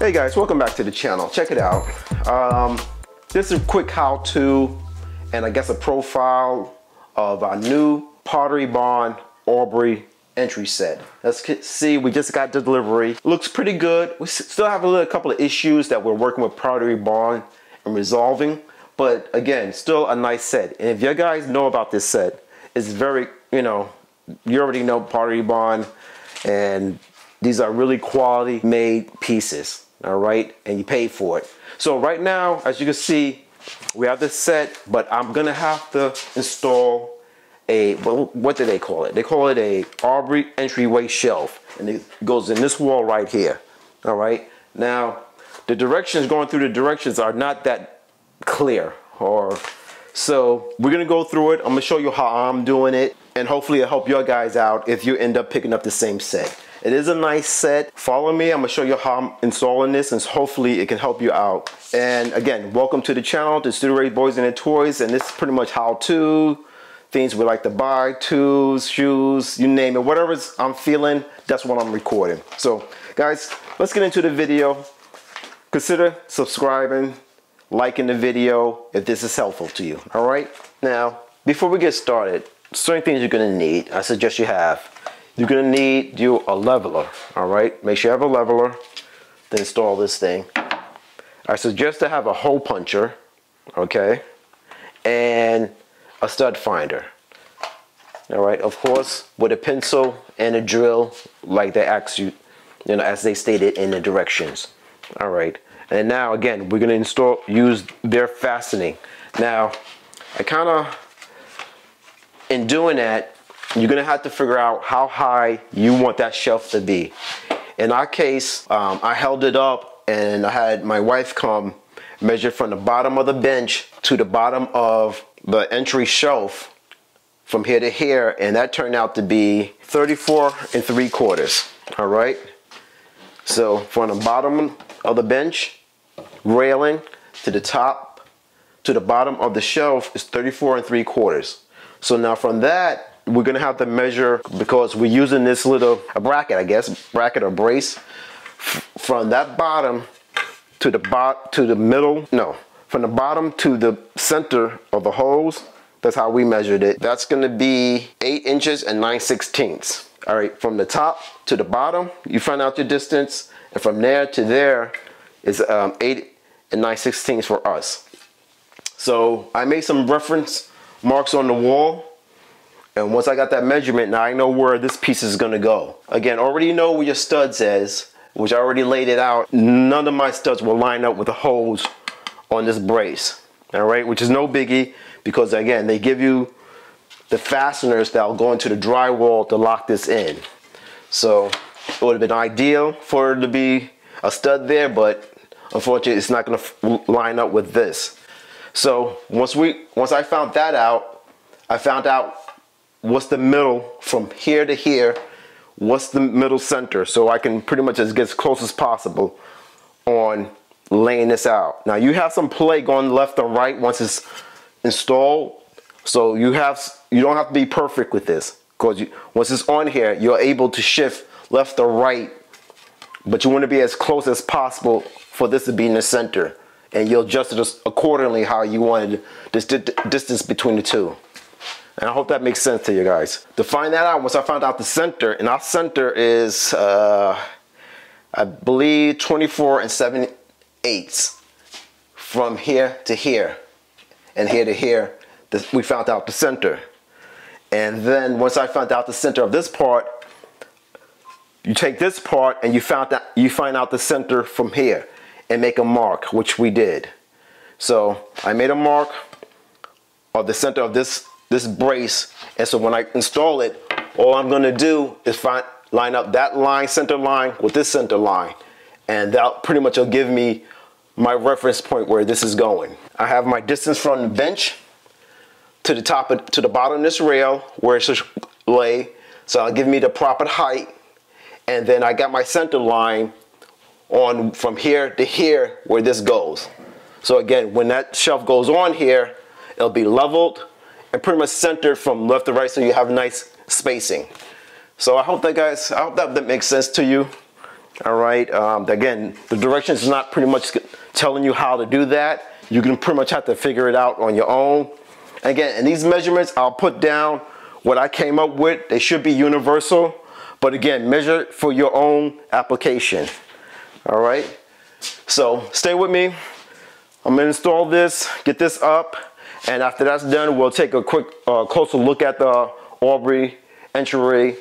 Hey guys, welcome back to the channel. Check it out. This is a quick how-to and I guess a profile of our new Pottery Barn Aubrey entry set. Let's see, we just got the delivery. Looks pretty good. We still have a couple of issues that we're working with Pottery Barn and resolving, but again, still a nice set. And if you guys know about this set, it's very, you already know Pottery Barn, and these are really quality made pieces. All right, and you paid for it. So right now, as you can see, we have this set, but I'm gonna have to install a, well, what do they call it? They call it a Aubrey entryway shelf, and it goes in this wall right here. All right, now the directions, going through the directions are not that clear, so we're gonna go through it. I'm gonna show you how I'm doing it, and hopefully it'll help you guys out if you end up picking up the same set. It is a nice set. Follow me. I'm gonna show you how I'm installing this, and hopefully it can help you out. And again, welcome to the channel, the Studio Ray Boys and their Toys, and this is pretty much how-to things we like to buy, tools, shoes, you name it, whatever I'm feeling, that's what I'm recording. So guys, let's get into the video. Consider subscribing, liking the video if this is helpful to you. All right, now before we get started, certain things you're gonna need, I suggest you have. You're gonna need a leveler, all right? Make sure you have a leveler to install this thing. I suggest to have a hole puncher, okay? And a stud finder, all right? Of course, with a pencil and a drill, like they ask you, as they stated in the directions, all right? And now, again, we're gonna use their fastening. Now, in doing that, you're gonna have to figure out how high you want that shelf to be. In our case, I held it up and I had my wife come measure from the bottom of the bench to the bottom of the entry shelf from here to here, and that turned out to be 34 3/4, all right? So from the bottom of the bench railing to the top to the bottom of the shelf is 34 3/4. So now from that, we're gonna have to measure, because we're using this little bracket, I guess, bracket or brace, from that bottom to the middle, no, from the bottom to the center of the holes. That's how we measured it. That's gonna be 8 inches and 9/16. All right, from the top to the bottom, you find out your distance, and from there to there is 8 and 9/16 for us. So I made some reference marks on the wall. And once I got that measurement, now I know where this piece is gonna go. Again, already know where your studs is, which I already laid it out. None of my studs will line up with the holes on this brace, all right? Which is no biggie, because again, they give you the fasteners that'll go into the drywall to lock this in. So it would have been ideal for it to be a stud there, but unfortunately, it's not gonna line up with this. So once I found that out, I found out what's the middle from here to here, what's the middle center, so I can pretty much just get as close as possible on laying this out. Now you have some play going left or right once it's installed, so you don't have to be perfect with this, because once it's on here, you're able to shift left or right, but you want to be as close as possible for this to be in the center, and you'll adjust it accordingly how you wanted this distance between the two. And I hope that makes sense to you guys. To find that out, once I found out the center, and our center is, I believe, 24 7/8 from here to here, and here to here, we found out the center. And then once I found out the center of this part, you take this part and you find out the center from here and make a mark, which we did. So I made a mark of the center of this brace, and so when I install it, all I'm gonna do is line up that line, center line, with this center line, and that pretty much will give me my reference point where this is going. I have my distance from the bench to the bottom of this rail where it should lay, so it'll give me the proper height, and then I got my center line on from here to here where this goes. So again, when that shelf goes on here, it'll be leveled and pretty much centered from left to right, so you have nice spacing. So I hope that, guys, I hope that makes sense to you. All right, again, the directions is not pretty much telling you how to do that. You can pretty much have to figure it out on your own. Again, in these measurements, I'll put down what I came up with. They should be universal, but again, measure for your own application. All right, so stay with me. I'm gonna install this, get this up, and after that's done, we'll take a quick closer look at the Aubrey Entryway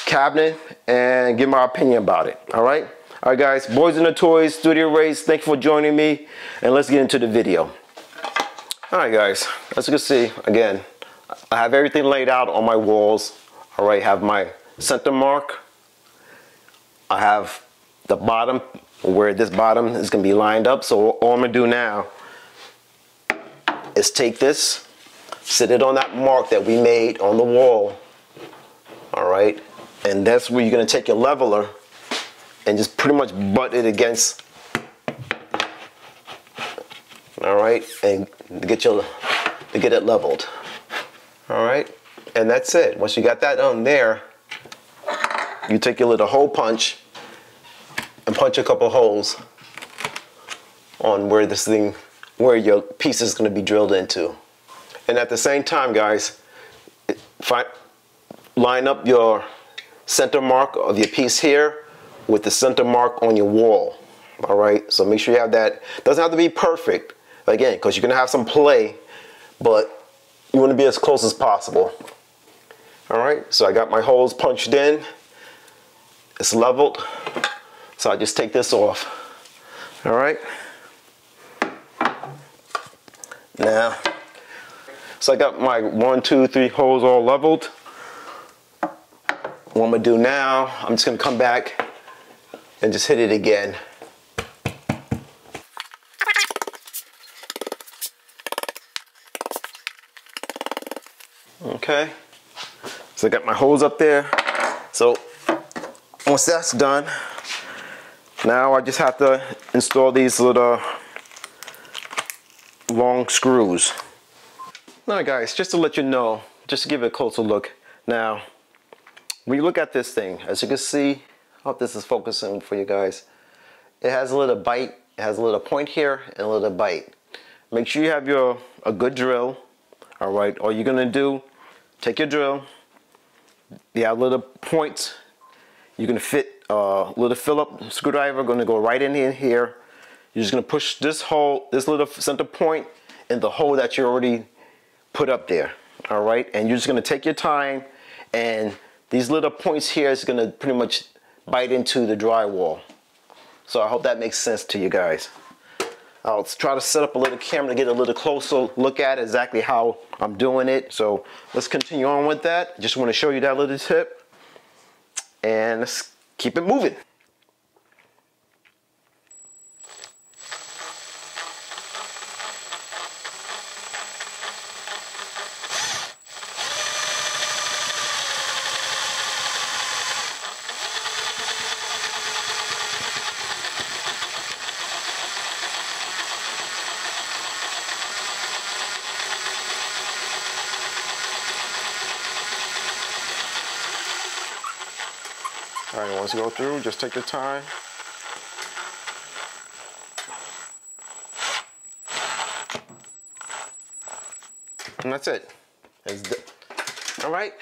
cabinet and give my opinion about it. All right, guys, Boys in the Toys Studio Race, thank you for joining me, and let's get into the video. All right, guys, as you can see, again, I have everything laid out on my walls. All right, have my center mark. I have the bottom where this bottom is going to be lined up. So all I'm going to do now is take this, sit it on that mark that we made on the wall. All right, and that's where you're going to take your leveler and just pretty much butt it against. All right, and get it leveled. All right, and that's it. Once you got that on there, you take your little hole punch and punch a couple holes on where your piece is going to be drilled into. And at the same time, guys, line up your center mark of your piece here with the center mark on your wall. All right, so make sure you have that. Doesn't have to be perfect, again, because you're going to have some play, but you want to be as close as possible. All right, so I got my holes punched in. It's leveled. So I just take this off. All right. Now, so I got my 1, 2, 3 holes all leveled. What I'm gonna do now, I'm just gonna come back and just hit it again. Okay. So I got my holes up there. So once that's done, now I just have to install these little long screws. Now guys, just to let you know, just to give it a closer look. Now, when you look at this thing, as you can see, I hope this is focusing for you guys. It has a little bite, it has a little point here and a little bite. Make sure you have a good drill. All right, all you're gonna do, take your drill, you have little points, you're gonna fit little Phillips screwdriver, going to go right in here. You're just going to push this hole, this little center point, in the hole that you already put up there. All right, and you're just going to take your time, and these little points here is going to pretty much bite into the drywall. So I hope that makes sense to you guys. I'll try to set up a little camera to get a little closer look at exactly how I'm doing it. So let's continue on with that. Just want to show you that little tip, and let's keep it moving. All right, once you go through, just take your time. And that's it. All right.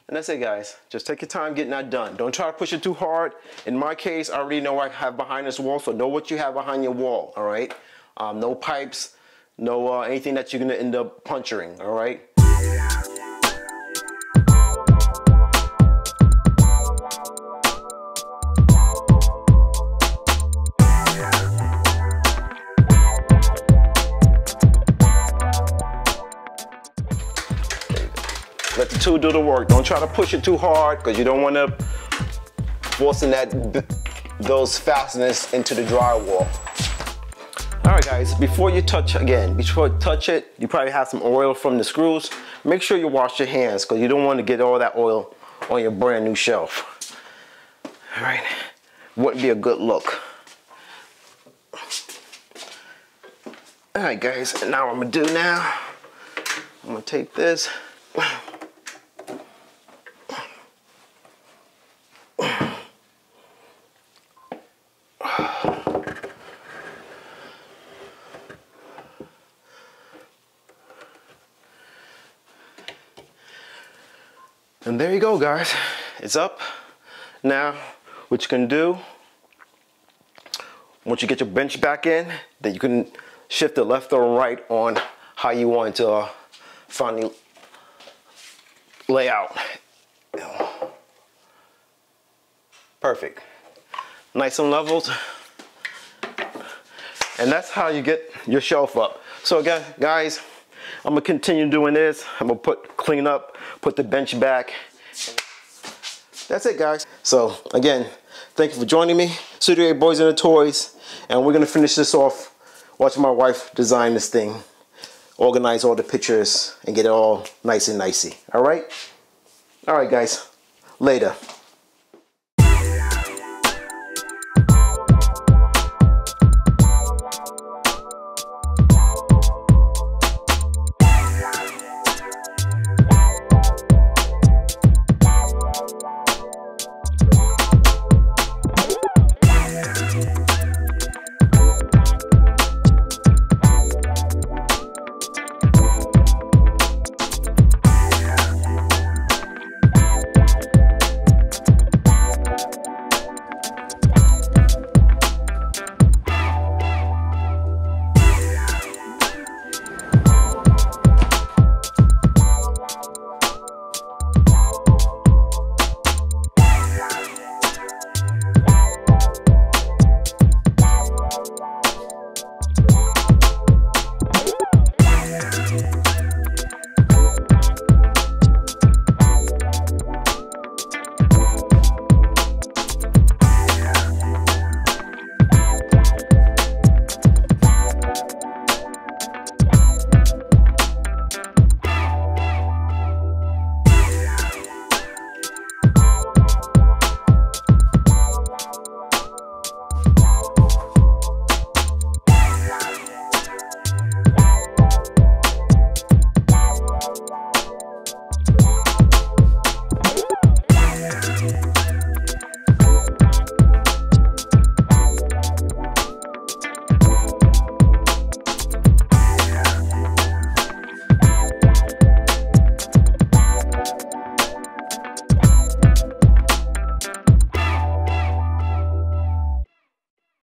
And that's it, guys. Just take your time getting that done. Don't try to push it too hard. In my case, I already know what I have behind this wall, so know what you have behind your wall, all right? No pipes, no anything that you're gonna end up puncturing, all right? Let the tool do the work. Don't try to push it too hard because you don't want to forcing those fasteners into the drywall. All right, guys, before you touch it, you probably have some oil from the screws. Make sure you wash your hands because you don't want to get all that oil on your brand new shelf. All right, wouldn't be a good look. All right, guys, and now what I'm gonna do now, I'm gonna take this. And there you go, guys. It's up. Now, what you can do, once you get your bench back in, then you can shift it left or right on how you want to finally lay out. Perfect. Nice and leveled. And that's how you get your shelf up. So again, guys, I'm gonna continue doing this. I'm gonna clean up, put the bench back. That's it, guys. So again, thank you for joining me. Studio Boys and the Toys. And we're gonna finish this off watching my wife design this thing, organize all the pictures, and get it all nice and nicey. All right? All right, guys. Later.